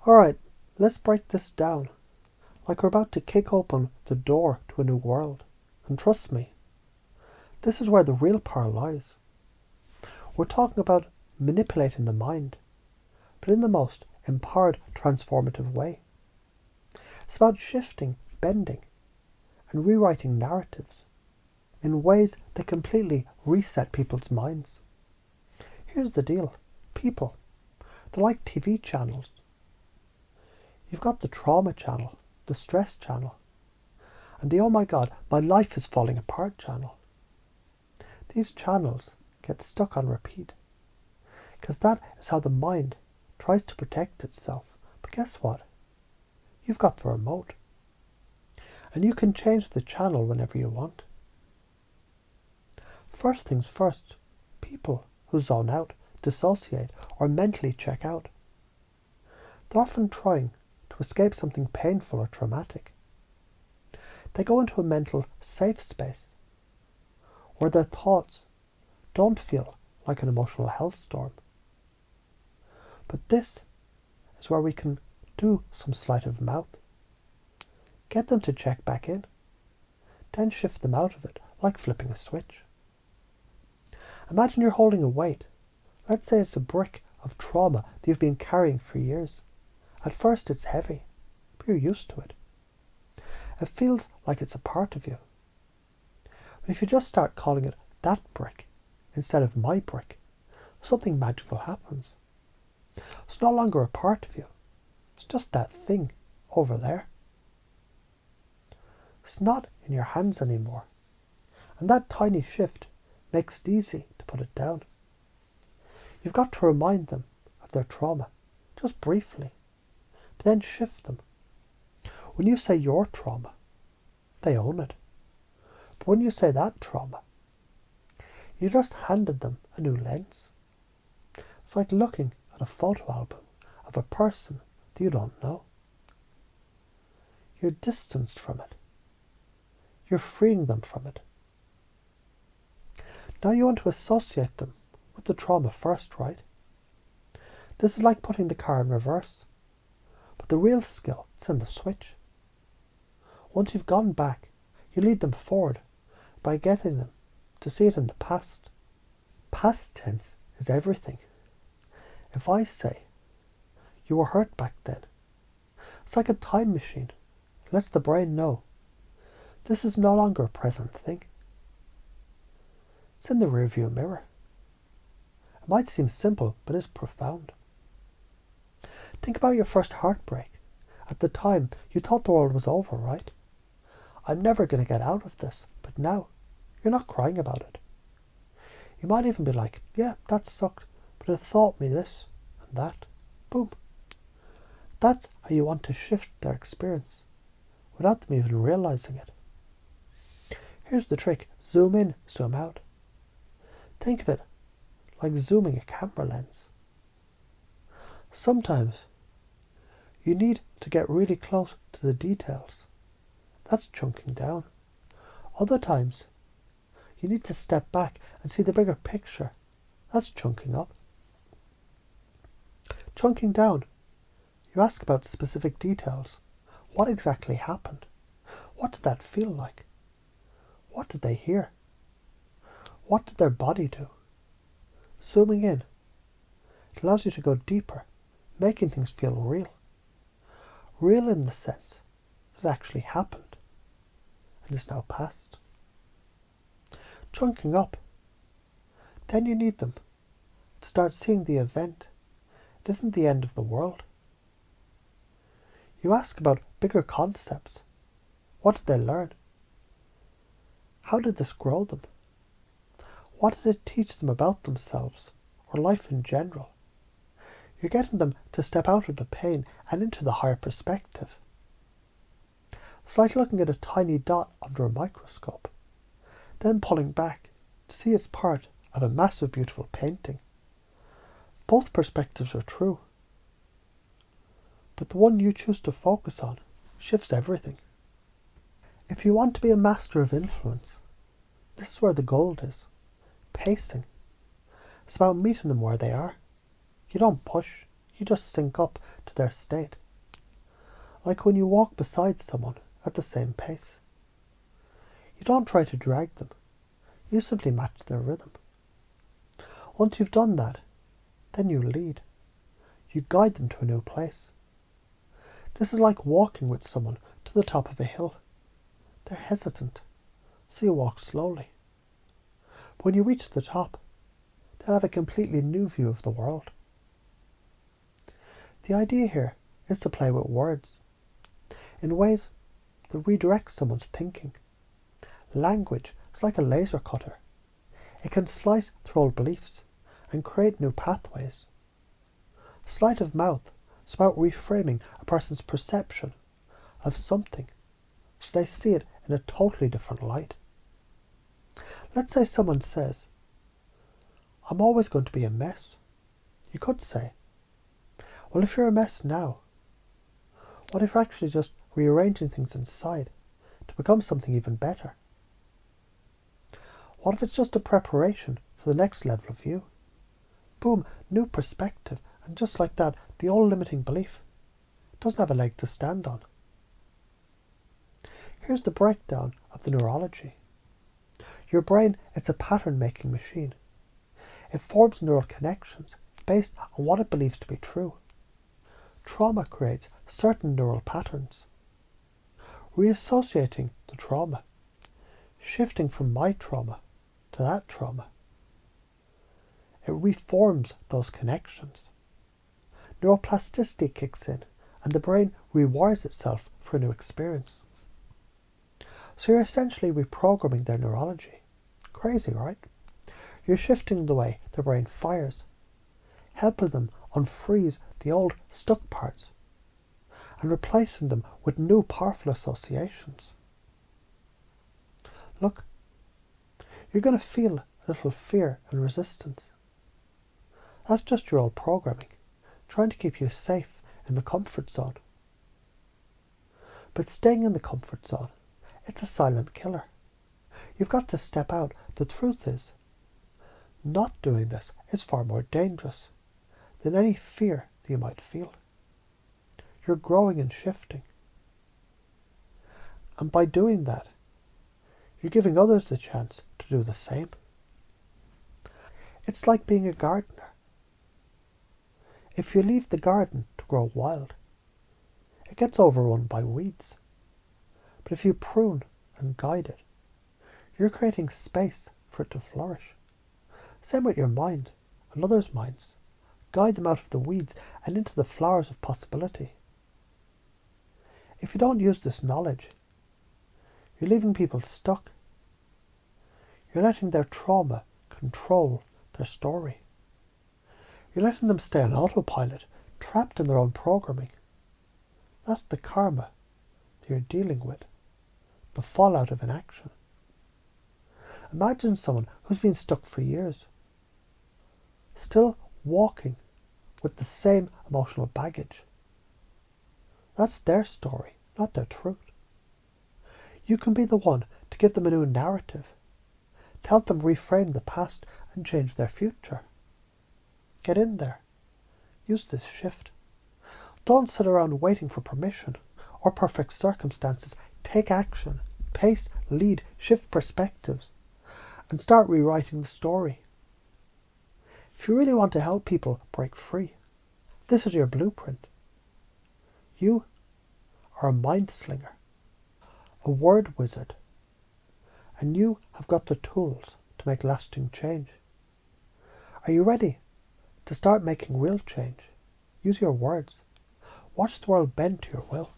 Alright, let's break this down. Like we're about to kick open the door to a new world. And trust me, this is where the real power lies. We're talking about manipulating the mind, but in the most empowered, transformative way. It's about shifting, bending, and rewriting narratives in ways that completely reset people's minds. Here's the deal. People, they're like TV channels. You've got the trauma channel, the stress channel, and the oh my god, my life is falling apart channel. These channels get stuck on repeat, because that is how the mind tries to protect itself. But guess what? You've got the remote, and you can change the channel whenever you want. First things first, people who zone out, dissociate, or mentally check out, they're often trying to escape something painful or traumatic. They go into a mental safe space where their thoughts don't feel like an emotional hellstorm. But this is where we can do some sleight of mouth. Get them to check back in, then shift them out of it like flipping a switch. Imagine you're holding a weight. Let's say it's a brick of trauma that you've been carrying for years. At first it's heavy, but you're used to it. It feels like it's a part of you. But if you just start calling it that brick instead of my brick, something magical happens. It's no longer a part of you. It's just that thing over there. It's not in your hands anymore. And that tiny shift makes it easy to put it down. You've got to remind them of their trauma, just briefly, but then shift them. When you say your trauma, they own it. But when you say that trauma, you just handed them a new lens. It's like looking at a photo album of a person that you don't know. You're distanced from it. You're freeing them from it. Now you want to associate them with the trauma first, right? This is like putting the car in reverse. But the real skill is in the switch. Once you've gone back, you lead them forward by getting them to see it in the past. Past tense is everything. If I say, you were hurt back then, it's like a time machine. It lets the brain know this is no longer a present thing. It's in the rearview mirror. It might seem simple, but it's profound. Think about your first heartbreak. At the time, you thought the world was over, right? I'm never going to get out of this. But now, you're not crying about it. You might even be like, yeah, that sucked, but it taught me this and that. Boom. That's how you want to shift their experience, without them even realizing it. Here's the trick. Zoom in, zoom out. Think of it like zooming a camera lens. Sometimes you need to get really close to the details. That's chunking down. Other times you need to step back and see the bigger picture. That's chunking up. Chunking down, you ask about specific details. What exactly happened? What did that feel like? What did they hear? What did their body do? Zooming in, it allows you to go deeper, making things feel real. Real in the sense that it actually happened and is now past. Chunking up, then you need them to start seeing the event. It isn't the end of the world. You ask about bigger concepts. What did they learn? How did this grow them? What did it teach them about themselves or life in general? You're getting them to step out of the pain and into the higher perspective. It's like looking at a tiny dot under a microscope, then pulling back to see it's part of a massive, beautiful painting. Both perspectives are true, but the one you choose to focus on shifts everything. If you want to be a master of influence, this is where the gold is. Pacing. It's about meeting them where they are. You don't push, You just sync up to their state. Like when you walk beside someone at the same pace. You don't try to drag them. You simply match their rhythm. Once you've done that, then you lead. You guide them to a new place. This is like walking with someone to the top of a hill. They're hesitant, so you walk slowly. But when you reach the top, they'll have a completely new view of the world. The idea here is to play with words in ways that redirect someone's thinking. Language is like a laser cutter. It can slice through old beliefs and create new pathways. Sleight of mouth is about reframing a person's perception of something so they see it in a totally different light. Let's say someone says, "I'm always going to be a mess." You could say, "Well, if you're a mess now, what if you're actually just rearranging things inside to become something even better? What if it's just a preparation for the next level of you?" Boom, new perspective, and just like that, the old limiting belief doesn't have a leg to stand on. Here's the breakdown of the neurology. Your brain, it's a pattern-making machine. It forms neural connections based on what it believes to be true. Trauma creates certain neural patterns. Reassociating the trauma, shifting from my trauma to that trauma. It reforms those connections. Neuroplasticity kicks in and the brain rewires itself for a new experience. So you're essentially reprogramming their neurology. Crazy, right? You're shifting the way the brain fires, helping them unfreeze the old stuck parts and replacing them with new powerful associations. Look, you're going to feel a little fear and resistance. That's just your old programming, trying to keep you safe in the comfort zone. But staying in the comfort zone, it's a silent killer. You've got to step out. The truth is, not doing this is far more dangerous than any fear that you might feel. You're growing and shifting. And by doing that, you're giving others the chance to do the same. It's like being a gardener. If you leave the garden to grow wild, it gets overrun by weeds. But if you prune and guide it, you're creating space for it to flourish. Same with your mind and others' minds. Guide them out of the weeds and into the flowers of possibility. If you don't use this knowledge, you're leaving people stuck. You're letting their trauma control their story. You're letting them stay on autopilot, trapped in their own programming. That's the karma that you're dealing with, the fallout of inaction. Imagine someone who's been stuck for years, still walking with the same emotional baggage. That's their story, not their truth. You can be the one to give them a new narrative, to help them reframe the past and change their future. Get in there. Use this shift. Don't sit around waiting for permission or perfect circumstances. Take action. Pace, lead, shift perspectives, and start rewriting the story. If you really want to help people break free, this is your blueprint. You are a mind slinger, a word wizard, and you have got the tools to make lasting change. Are you ready to start making real change? Use your words. Watch the world bend to your will.